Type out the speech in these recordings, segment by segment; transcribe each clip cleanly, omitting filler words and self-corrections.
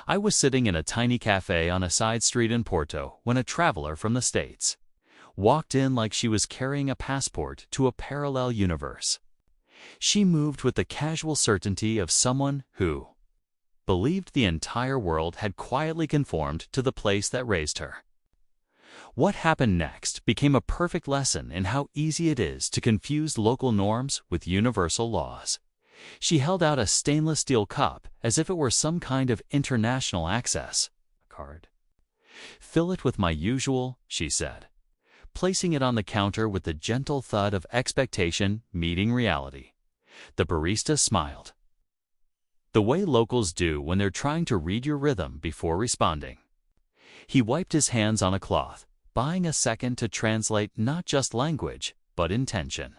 I was sitting in a tiny cafe on a side street in Porto when a traveler from the States walked in like she was carrying a passport to a parallel universe. She moved with the casual certainty of someone who believed the entire world had quietly conformed to the place that raised her. What happened next became a perfect lesson in how easy it is to confuse local norms with universal laws. She held out a stainless steel cup as if it were some kind of international access card. "Fill it with my usual," she said, placing it on the counter with the gentle thud of expectation meeting reality. The barista smiled, the way locals do when they're trying to read your rhythm before responding. He wiped his hands on a cloth, buying a second to translate not just language, but intention.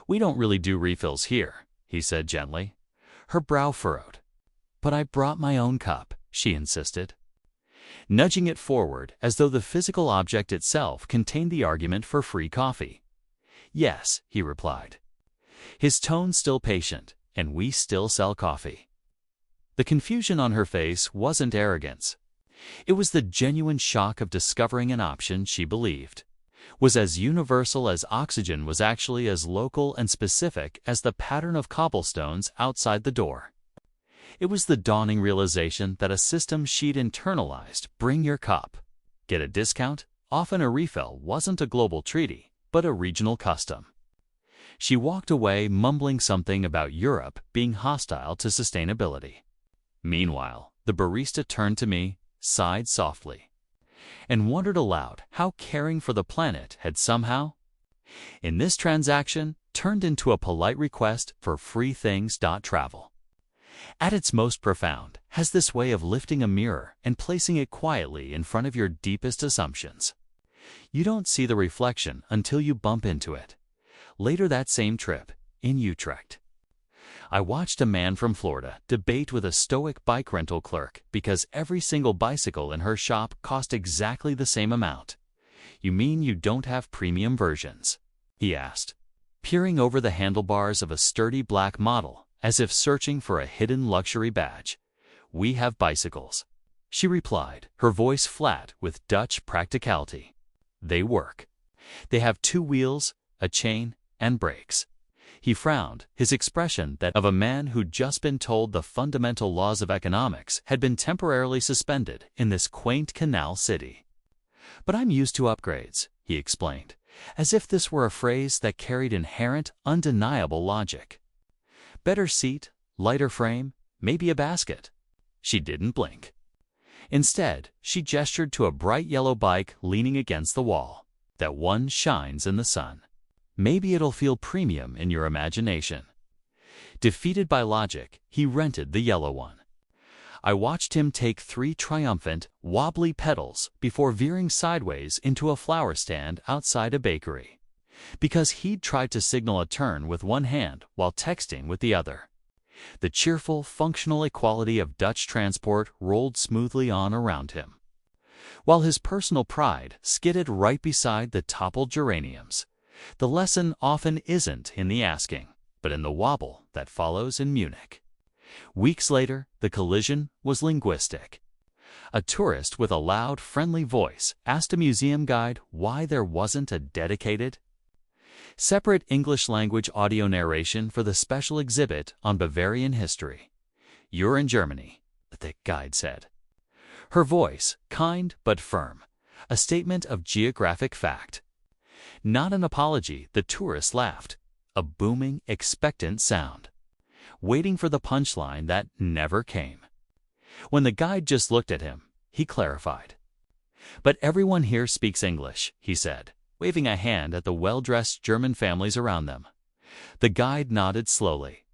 "We don't really do refills here," he said gently. Her brow furrowed. "But I brought my own cup," she insisted, nudging it forward as though the physical object itself contained the argument for free coffee. "Yes," he replied, his tone still patient, "and we still sell coffee." The confusion on her face wasn't arrogance. It was the genuine shock of discovering an option she believed was as universal as oxygen was actually as local and specific as the pattern of cobblestones outside the door. It was the dawning realization that a system she'd internalized, bring your cup, get a discount, often a refill, wasn't a global treaty, but a regional custom. She walked away mumbling something about Europe being hostile to sustainability. Meanwhile, the barista turned to me, sighed softly, and wondered aloud how caring for the planet had somehow, in this transaction, turned into a polite request for free things. Travel, at its most profound, has this way of lifting a mirror and placing it quietly in front of your deepest assumptions. You don't see the reflection until you bump into it. Later that same trip, in Utrecht, I watched a man from Florida debate with a stoic bike rental clerk because every single bicycle in her shop cost exactly the same amount. "You mean you don't have premium versions?" he asked, peering over the handlebars of a sturdy black model as if searching for a hidden luxury badge. "We have bicycles," she replied, her voice flat with Dutch practicality. "They work. They have 2 wheels, a chain, and brakes." He frowned, his expression that of a man who'd just been told the fundamental laws of economics had been temporarily suspended in this quaint canal city. "But I'm used to upgrades," he explained, as if this were a phrase that carried inherent, undeniable logic. "Better seat, lighter frame, maybe a basket." She didn't blink. Instead, she gestured to a bright yellow bike leaning against the wall. "That one shines in the sun. Maybe it'll feel premium in your imagination." Defeated by logic, he rented the yellow one. I watched him take 3 triumphant, wobbly pedals before veering sideways into a flower stand outside a bakery, because he'd tried to signal a turn with one hand while texting with the other. The cheerful, functional equality of Dutch transport rolled smoothly on around him, while his personal pride skidded right beside the toppled geraniums. The lesson often isn't in the asking, but in the wobble that follows in Munich. Weeks later, the collision was linguistic. A tourist with a loud, friendly voice asked a museum guide why there wasn't a dedicated, separate English-language audio narration for the special exhibit on Bavarian history. "You're in Germany," the guide said. Her voice, kind but firm, a statement of geographic fact. Not an apology, the tourist laughed, a booming, expectant sound, waiting for the punchline that never came. When the guide just looked at him, he clarified. "But everyone here speaks English," he said, waving a hand at the well-dressed German families around them. The guide nodded slowly.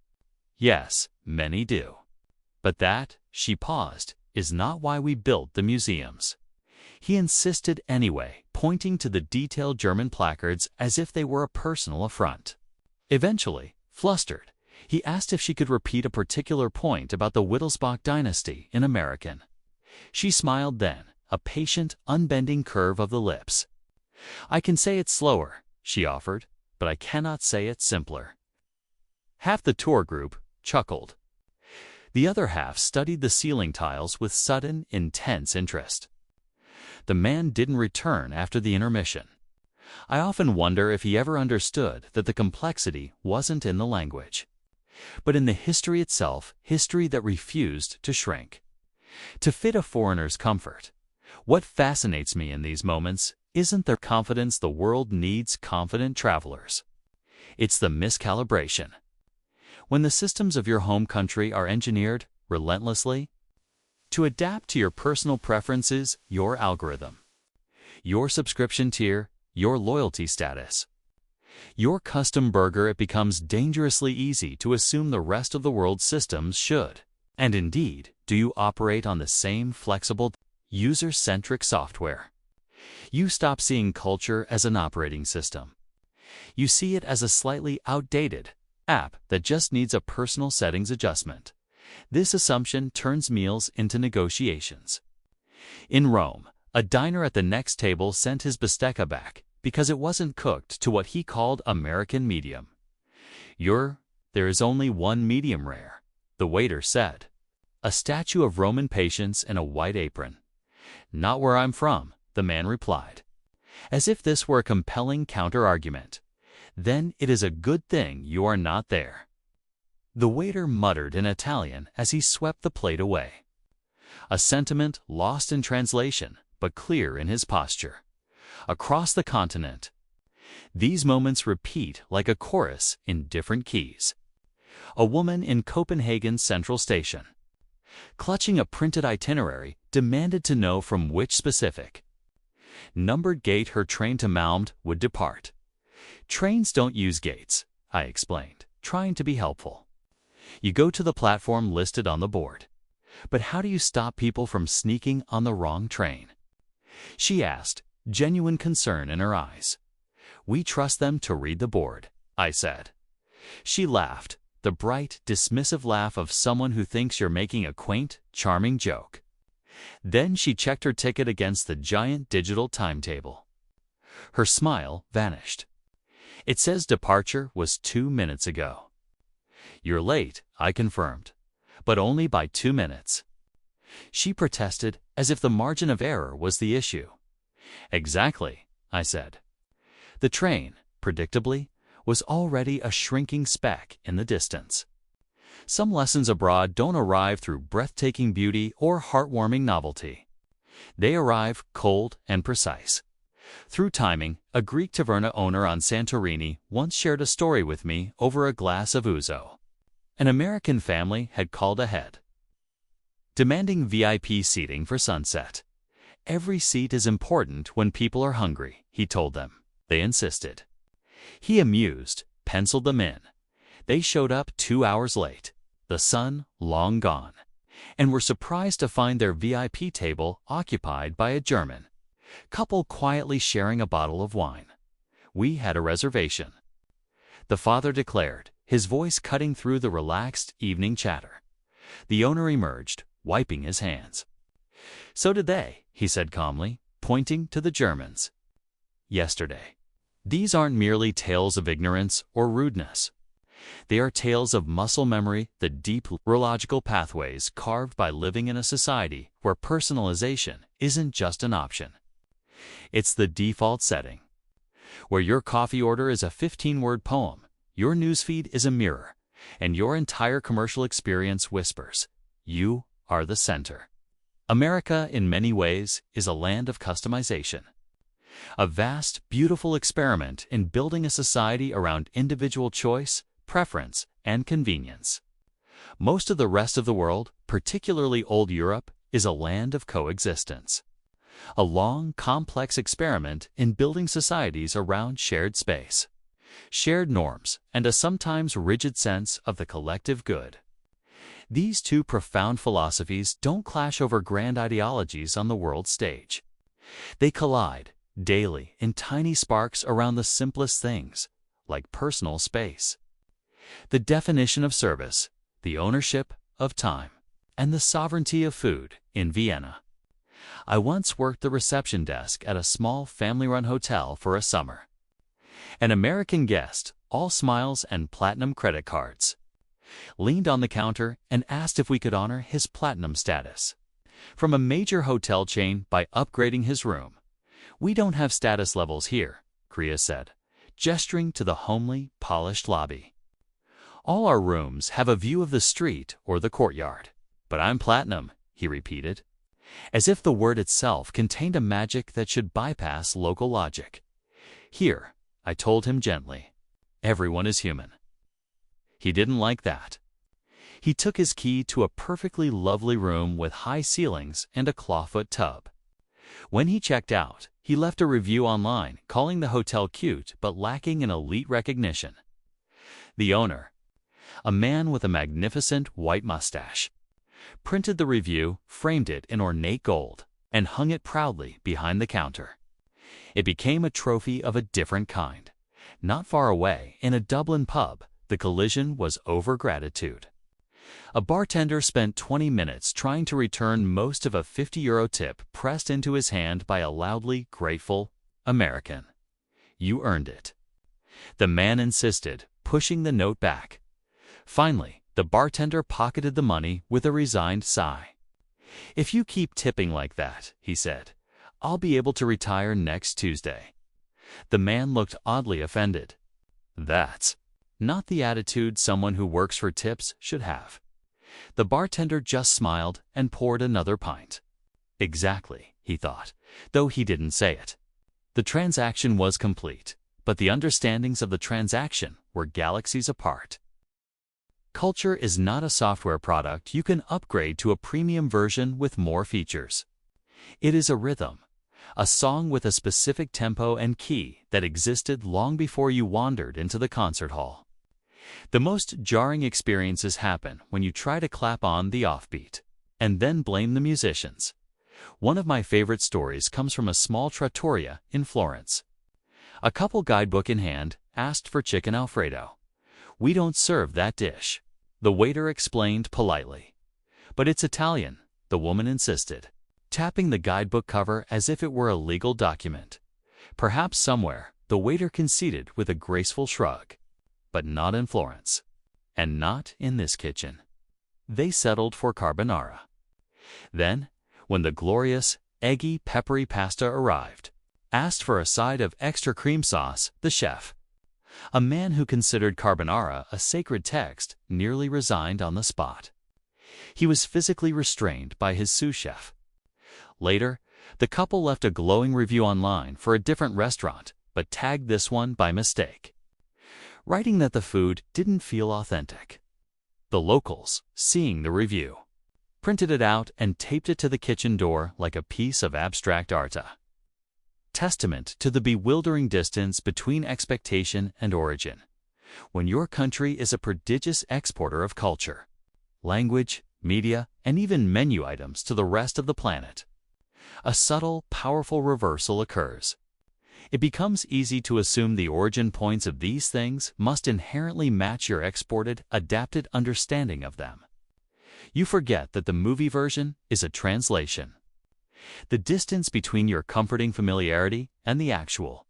"Yes, many do. But that," she paused, "is not why we built the museums." He insisted anyway, pointing to the detailed German placards as if they were a personal affront. Eventually, flustered, he asked if she could repeat a particular point about the Wittelsbach dynasty in American. She smiled then, a patient, unbending curve of the lips. "I can say it slower," she offered, "but I cannot say it simpler." Half the tour group chuckled. The other half studied the ceiling tiles with sudden, intense interest. The man didn't return after the intermission. I often wonder if he ever understood that the complexity wasn't in the language, but in the history itself, history that refused to shrink, to fit a foreigner's comfort. What fascinates me in these moments isn't the confidence the world needs confident travelers. It's the miscalibration. When the systems of your home country are engineered relentlessly to adapt to your personal preferences, your algorithm, your subscription tier, your loyalty status, your custom burger, it becomes dangerously easy to assume the rest of the world's systems should. And indeed, do you operate on the same flexible, user-centric software? You stop seeing culture as an operating system. You see it as a slightly outdated app that just needs a personal settings adjustment. This assumption turns meals into negotiations. In Rome, a diner at the next table sent his bistecca back because it wasn't cooked to what he called American medium. There is only one medium rare, the waiter said. A statue of Roman patience in a white apron. Not where I'm from, the man replied, as if this were a compelling counter-argument. Then it is a good thing you are not there. The waiter muttered in Italian as he swept the plate away. A sentiment lost in translation, but clear in his posture. Across the continent, these moments repeat like a chorus in different keys. A woman in Copenhagen's central station, clutching a printed itinerary, demanded to know from which specific numbered gate her train to Malmö would depart. Trains don't use gates, I explained, trying to be helpful. You go to the platform listed on the board. But how do you stop people from sneaking on the wrong train? She asked, genuine concern in her eyes. We trust them to read the board, I said. She laughed, the bright, dismissive laugh of someone who thinks you're making a quaint, charming joke. Then she checked her ticket against the giant digital timetable. Her smile vanished. It says departure was 2 minutes ago. You're late, I confirmed, but only by 2 minutes. She protested as if the margin of error was the issue. Exactly, I said. The train, predictably, was already a shrinking speck in the distance. Some lessons abroad don't arrive through breathtaking beauty or heartwarming novelty. They arrive cold and precise. Through timing, a Greek taverna owner on Santorini once shared a story with me over a glass of ouzo. An American family had called ahead, demanding VIP seating for sunset. Every seat is important when people are hungry, he told them. They insisted. He amused, penciled them in. They showed up 2 hours late, the sun long gone, and were surprised to find their VIP table occupied by a German couple quietly sharing a bottle of wine. We had a reservation, the father declared, his voice cutting through the relaxed evening chatter. The owner emerged, wiping his hands. So did they, he said calmly, pointing to the Germans. Yesterday. These aren't merely tales of ignorance or rudeness. They are tales of muscle memory, the deep neurological pathways carved by living in a society where personalization isn't just an option. It's the default setting. Where your coffee order is a 15-word poem, your newsfeed is a mirror, and your entire commercial experience whispers, you are the center. America, in many ways, is a land of customization. A vast, beautiful experiment in building a society around individual choice, preference, and convenience. Most of the rest of the world, particularly old Europe, is a land of coexistence. A long, complex experiment in building societies around shared space, shared norms, and a sometimes rigid sense of the collective good. These two profound philosophies don't clash over grand ideologies on the world stage. They collide daily in tiny sparks around the simplest things, like personal space, the definition of service, the ownership of time, and the sovereignty of food in Vienna. I once worked the reception desk at a small family-run hotel for a summer. An American guest, all smiles and platinum credit cards. leaned on the counter, and asked if we could honor his platinum status from a major hotel chain by upgrading his room. "We don't have status levels here," Kriya said, gesturing to the homely, polished lobby. "All our rooms have a view of the street or the courtyard. But I'm platinum," he repeated, as if the word itself contained a magic that should bypass local logic. "Here," I told him gently, "everyone is human." He didn't like that. He took his key to a perfectly lovely room with high ceilings and a clawfoot tub. When he checked out, he left a review online calling the hotel cute but lacking in elite recognition. The owner, a man with a magnificent white mustache, printed the review, framed it in ornate gold, and hung it proudly behind the counter. It became a trophy of a different kind. Not far away, in a Dublin pub, the collision was over gratitude. A bartender spent 20 minutes trying to return most of a €50 tip pressed into his hand by a loudly grateful American. "You earned it," the man insisted, pushing the note back. Finally, the bartender pocketed the money with a resigned sigh. "If you keep tipping like that," he said, "I'll be able to retire next Tuesday." The man looked oddly offended. That's not the attitude someone who works for tips should have. The bartender just smiled and poured another pint. Exactly, he thought, though he didn't say it. The transaction was complete, but the understandings of the transaction were galaxies apart. Culture is not a software product you can upgrade to a premium version with more features. It is a rhythm, a song with a specific tempo and key that existed long before you wandered into the concert hall. The most jarring experiences happen when you try to clap on the offbeat and then blame the musicians. One of my favorite stories comes from a small trattoria in Florence. A couple, guidebook in hand, asked for chicken Alfredo. "We don't serve that dish," the waiter explained politely. "But it's Italian," the woman insisted, tapping the guidebook cover as if it were a legal document. "Perhaps somewhere," the waiter conceded with a graceful shrug. "But not in Florence. And not in this kitchen." They settled for carbonara. Then, when the glorious, eggy, peppery pasta arrived, asked for a side of extra cream sauce, the chef, a man who considered carbonara a sacred text, nearly resigned on the spot. He was physically restrained by his sous chef. Later, the couple left a glowing review online for a different restaurant, but tagged this one by mistake, writing that the food didn't feel authentic. The locals, seeing the review, printed it out and taped it to the kitchen door like a piece of abstract art. Testament to the bewildering distance between expectation and origin. When your country is a prodigious exporter of culture, language, media, and even menu items to the rest of the planet, a subtle, powerful reversal occurs. It becomes easy to assume the origin points of these things must inherently match your exported, adapted understanding of them. You forget that the movie version is a translation. The distance between your comforting familiarity and the actual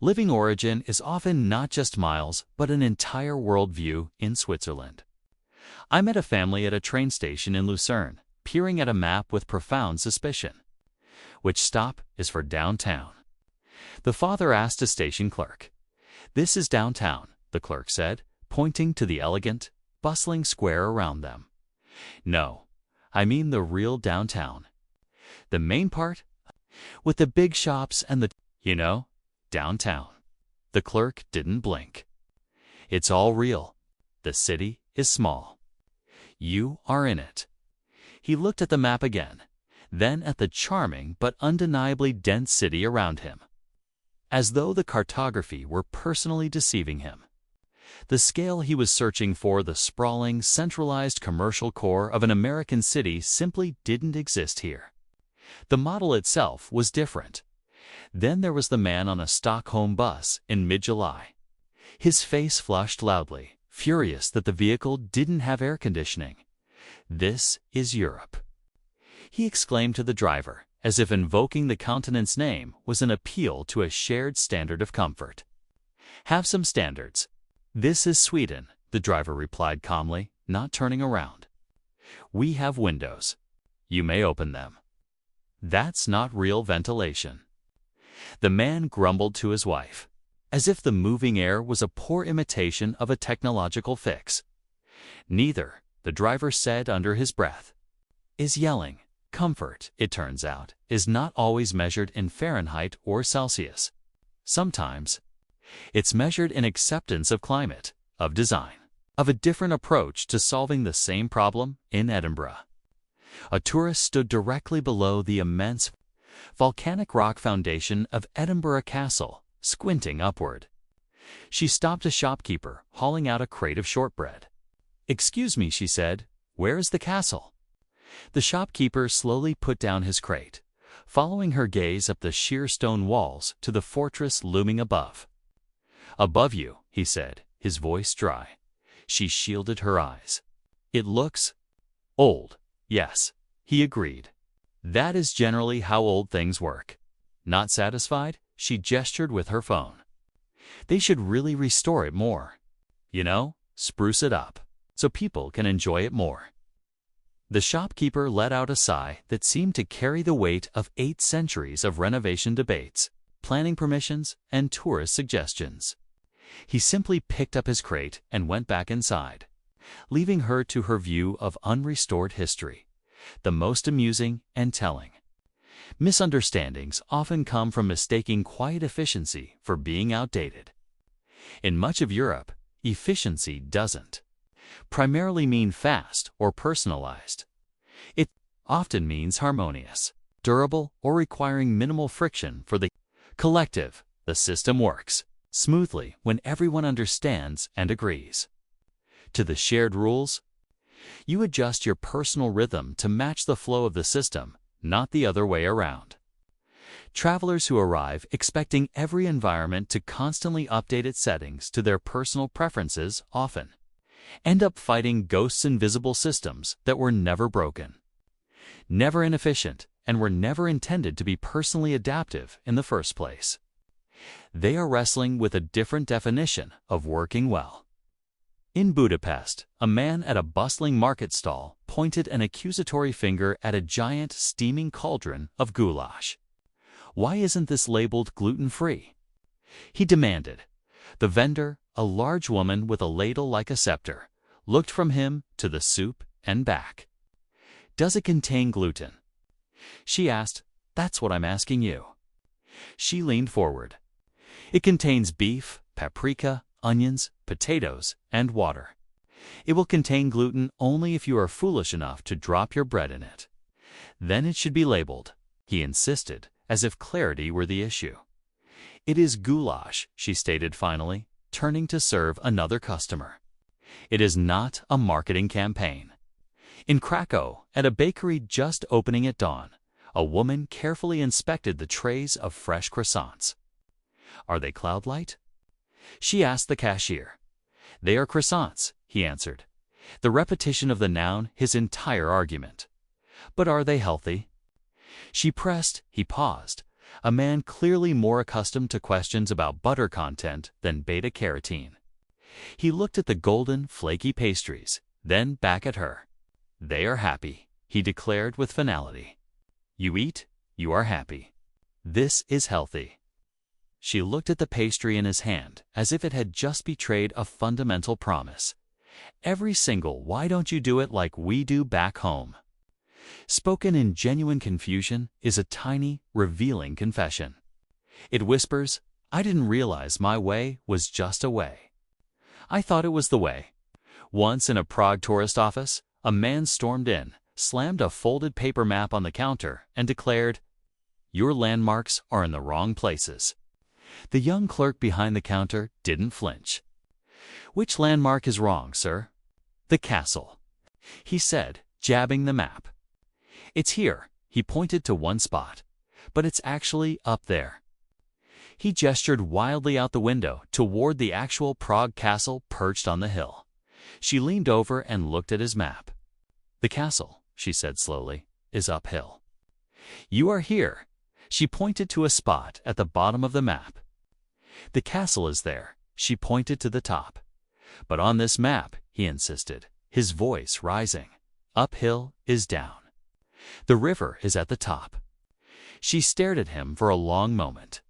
living origin is often not just miles, but an entire worldview in Switzerland. I met a family at a train station in Lucerne, peering at a map with profound suspicion. "Which stop is for downtown?" The father asked a station clerk. "This is downtown," the clerk said, pointing to the elegant, bustling square around them. "No, I mean the real downtown. The main part, with the big shops and the, downtown." The clerk didn't blink. "It's all real. The city is small. You are in it." He looked at the map again, then at the charming but undeniably dense city around him, as though the cartography were personally deceiving him. The scale he was searching for, the sprawling, centralized commercial core of an American city, simply didn't exist here. The model itself was different. Then there was the man on a Stockholm bus in mid-July. His face flushed loudly, furious that the vehicle didn't have air conditioning. "This is Europe," he exclaimed to the driver, as if invoking the continent's name was an appeal to a shared standard of comfort. "Have some standards. This is Sweden," the the driver replied calmly, not turning around. "We have windows. You may open them." "That's not real ventilation." The man grumbled to his wife, as if the moving air was a poor imitation of a technological fix. "Neither," the driver said under his breath, "is yelling." Comfort, it turns out, is not always measured in Fahrenheit or Celsius. Sometimes, it's measured in acceptance of climate, of design, of a different approach to solving the same problem. In Edinburgh, a tourist stood directly below the immense volcanic rock foundation of Edinburgh Castle, squinting upward. She stopped a shopkeeper hauling out a crate of shortbread. "Excuse me," she said, "where is the castle?" The shopkeeper slowly put down his crate, following her gaze up the sheer stone walls to the fortress looming above. "Above you," he said, his voice dry. She shielded her eyes. "It looks old." "Yes," he agreed. "That is generally how old things work." Not satisfied, she gestured with her phone. "They should really restore it more. You know, spruce it up, so people can enjoy it more." The shopkeeper let out a sigh that seemed to carry the weight of 8 centuries of renovation debates, planning permissions, and tourist suggestions. He simply picked up his crate and went back inside, leaving her to her view of unrestored history, the most amusing and telling. Misunderstandings often come from mistaking quiet efficiency for being outdated. In much of Europe, efficiency doesn't primarily mean fast or personalized. It often means harmonious, durable, or requiring minimal friction for the collective. The system works smoothly when everyone understands and agrees to the shared rules. You adjust your personal rhythm to match the flow of the system, not the other way around. Travelers who arrive expecting every environment to constantly update its settings to their personal preferences often end up fighting ghosts' invisible systems that were never broken, never inefficient, and were never intended to be personally adaptive in the first place. They are wrestling with a different definition of working well. In Budapest, a man at a bustling market stall pointed an accusatory finger at a giant steaming cauldron of goulash. "Why isn't this labeled gluten-free?" he demanded. The vendor, a large woman with a ladle like a scepter, looked from him to the soup and back. "Does it contain gluten?" she asked. "That's what I'm asking you." She leaned forward. "It contains beef, paprika, onions, potatoes, and water. It will contain gluten only if you are foolish enough to drop your bread in it. Then it should be labeled," he insisted, as if clarity were the issue. "It is goulash," she stated finally, turning to serve another customer. "It is not a marketing campaign." In Krakow, at a bakery just opening at dawn, a woman carefully inspected the trays of fresh croissants. "Are they cloudlight?" she asked the cashier. "They are croissants," he answered, the repetition of the noun his entire argument. "But are they healthy?" She pressed. He paused, a man clearly more accustomed to questions about butter content than beta-carotene. He looked at the golden, flaky pastries, then back at her. "They are happy," he declared with finality. "You eat, you are happy. This is healthy." She looked at the pastry in his hand as if it had just betrayed a fundamental promise. Every single "why don't you do it like we do back home?" spoken in genuine confusion is a tiny, revealing confession. It whispers, "I didn't realize my way was just a way. I thought it was the way." Once in a Prague tourist office, a man stormed in, slammed a folded paper map on the counter, and declared, "Your landmarks are in the wrong places." The young clerk behind the counter didn't flinch. "Which landmark is wrong, sir?" "The castle," he said, jabbing the map. "It's here," he pointed to one spot, "but it's actually up there." He gestured wildly out the window toward the actual Prague castle perched on the hill. She leaned over and looked at his map. "The castle," she said slowly, "is uphill." "You are here." She pointed to a spot at the bottom of the map. "The castle is there." She pointed to the top. "But on this map," he insisted, his voice rising, "uphill is down. The river is at the top." She stared at him for a long moment.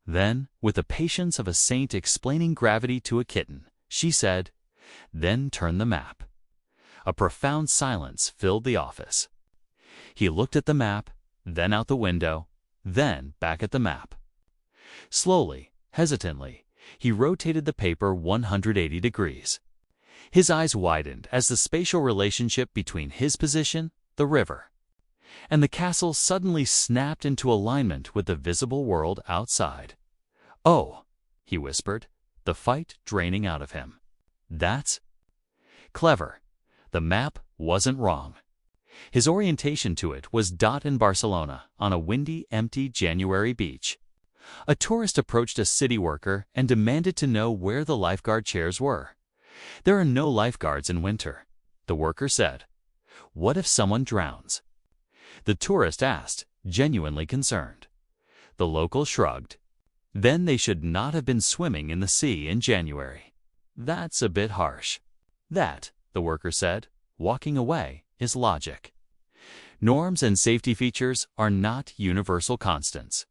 Then, with the patience of a saint explaining gravity to a kitten, she said, "Then turn the map." A profound silence filled the office. He looked at the map, then out the window, then back at the map. Slowly, hesitantly, he rotated the paper 180 degrees. His eyes widened as the spatial relationship between his position, the river, and the castle suddenly snapped into alignment with the visible world outside. "Oh," he whispered, the fight draining out of him. "That's clever." The map wasn't wrong. His orientation to it was in Barcelona, on a windy, empty January beach. A tourist approached a city worker and demanded to know where the lifeguard chairs were. "There are no lifeguards in winter," the worker said. "What if someone drowns?" The tourist asked, genuinely concerned. The local shrugged. "Then they should not have been swimming in the sea in January." "That's a bit harsh." "That," the worker said, walking away, "is logic. Norms and safety features are not universal constants.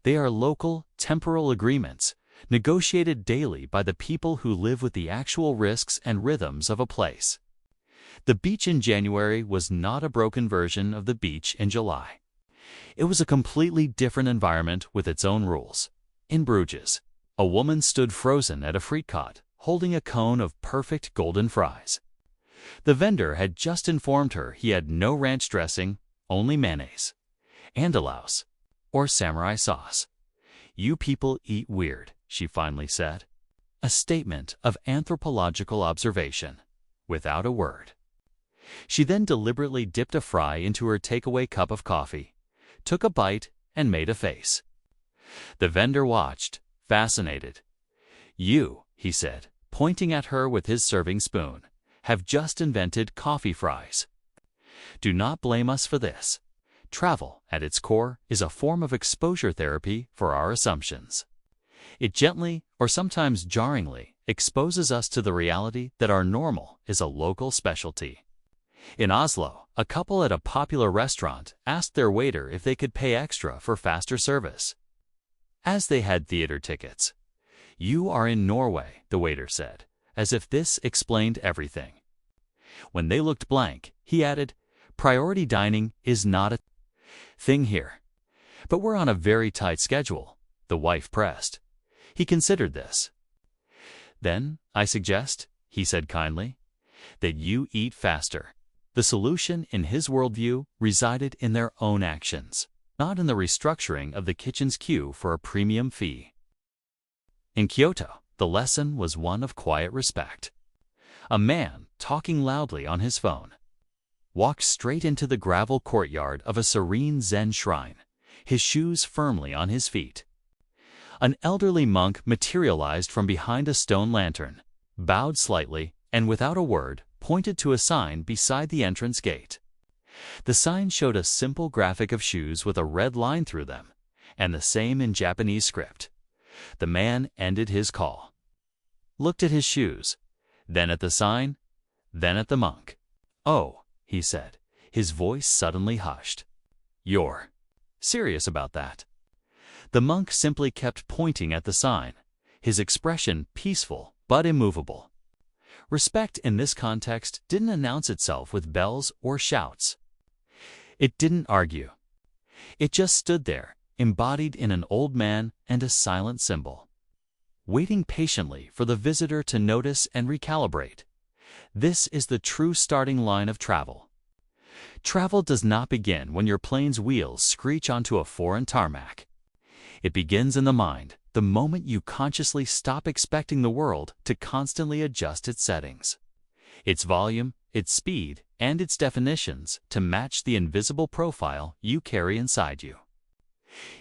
They are local, temporal agreements, negotiated daily by the people who live with the actual risks and rhythms of a place." The beach in January was not a broken version of the beach in July. It was a completely different environment with its own rules. In Bruges, a woman stood frozen at a frietcot, holding a cone of perfect golden fries. The vendor had just informed her he had no ranch dressing, only mayonnaise, andalaus, or samurai sauce. "You people eat weird," she finally said. A statement of anthropological observation, without a word. She then deliberately dipped a fry into her takeaway cup of coffee, took a bite, and made a face. The vendor watched, fascinated. "You," he said, pointing at her with his serving spoon, "have just invented coffee fries. Do not blame us for this. Travel, at its core, is a form of exposure therapy for our assumptions. It gently, or sometimes jarringly, exposes us to the reality that our normal is a local specialty." In Oslo, a couple at a popular restaurant asked their waiter if they could pay extra for faster service, as they had theater tickets. "You are in Norway," the waiter said, as if this explained everything. When they looked blank, he added, "Priority dining is not a thing here." "But we're on a very tight schedule," the wife pressed. He considered this. "Then, I suggest," he said kindly, "that you eat faster." The solution in his worldview resided in their own actions, not in the restructuring of the kitchen's queue for a premium fee. In Kyoto, the lesson was one of quiet respect. A man, talking loudly on his phone, walked straight into the gravel courtyard of a serene Zen shrine, his shoes firmly on his feet. An elderly monk materialized from behind a stone lantern, bowed slightly, and without a word, pointed to a sign beside the entrance gate. The sign showed a simple graphic of shoes with a red line through them, and the same in Japanese script. The man ended his call, looked at his shoes, then at the sign, then at the monk. "Oh," he said, his voice suddenly hushed. "You're serious about that?" The monk simply kept pointing at the sign, his expression peaceful but immovable. Respect in this context didn't announce itself with bells or shouts. It didn't argue. It just stood there, embodied in an old man and a silent symbol, waiting patiently for the visitor to notice and recalibrate. This is the true starting line of travel. Travel does not begin when your plane's wheels screech onto a foreign tarmac. It begins in the mind, the moment you consciously stop expecting the world to constantly adjust its settings, its volume, its speed, and its definitions to match the invisible profile you carry inside you.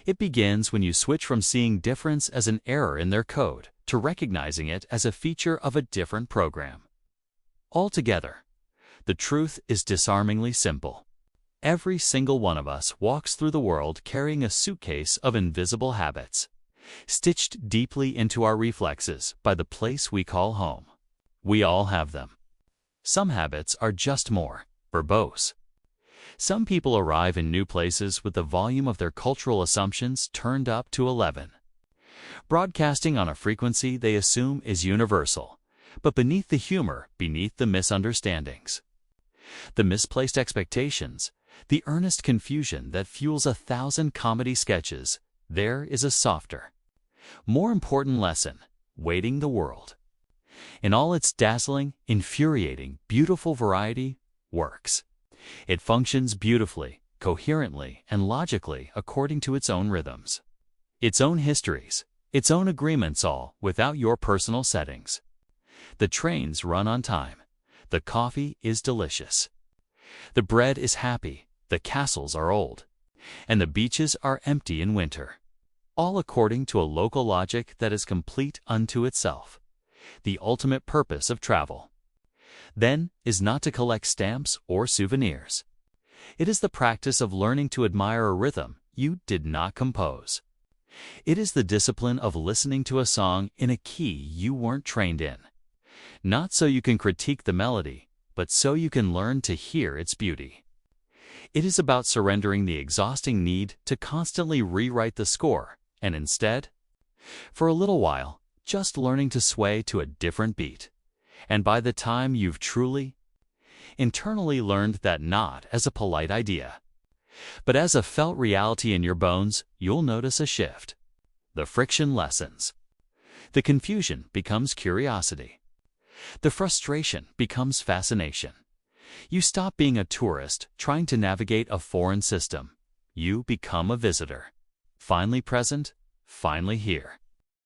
It begins when you switch from seeing difference as an error in their code to recognizing it as a feature of a different program. Altogether, the truth is disarmingly simple. Every single one of us walks through the world carrying a suitcase of invisible habits, stitched deeply into our reflexes by the place we call home. We all have them. Some habits are just more verbose. Some people arrive in new places with the volume of their cultural assumptions turned up to 11, broadcasting on a frequency they assume is universal, but beneath the humor, beneath the misunderstandings, the misplaced expectations, the earnest confusion that fuels 1,000 comedy sketches, there is a softer, more important lesson waiting the world. In all its dazzling, infuriating, beautiful variety, works. It functions beautifully, coherently, and logically according to its own rhythms, its own histories, its own agreements, all without your personal settings. The trains run on time. The coffee is delicious. The bread is happy. The castles are old. And the beaches are empty in winter. All according to a local logic that is complete unto itself. The ultimate purpose of travel, then, is not to collect stamps or souvenirs. It is the practice of learning to admire a rhythm you did not compose. It is the discipline of listening to a song in a key you weren't trained in, not so you can critique the melody, but so you can learn to hear its beauty. It is about surrendering the exhausting need to constantly rewrite the score, and instead, for a little while, just learning to sway to a different beat. And by the time you've truly, internally learned that not as a polite idea, but as a felt reality in your bones, you'll notice a shift. The friction lessens. The confusion becomes curiosity. The frustration becomes fascination. You stop being a tourist trying to navigate a foreign system. You become a visitor. Finally present, finally here.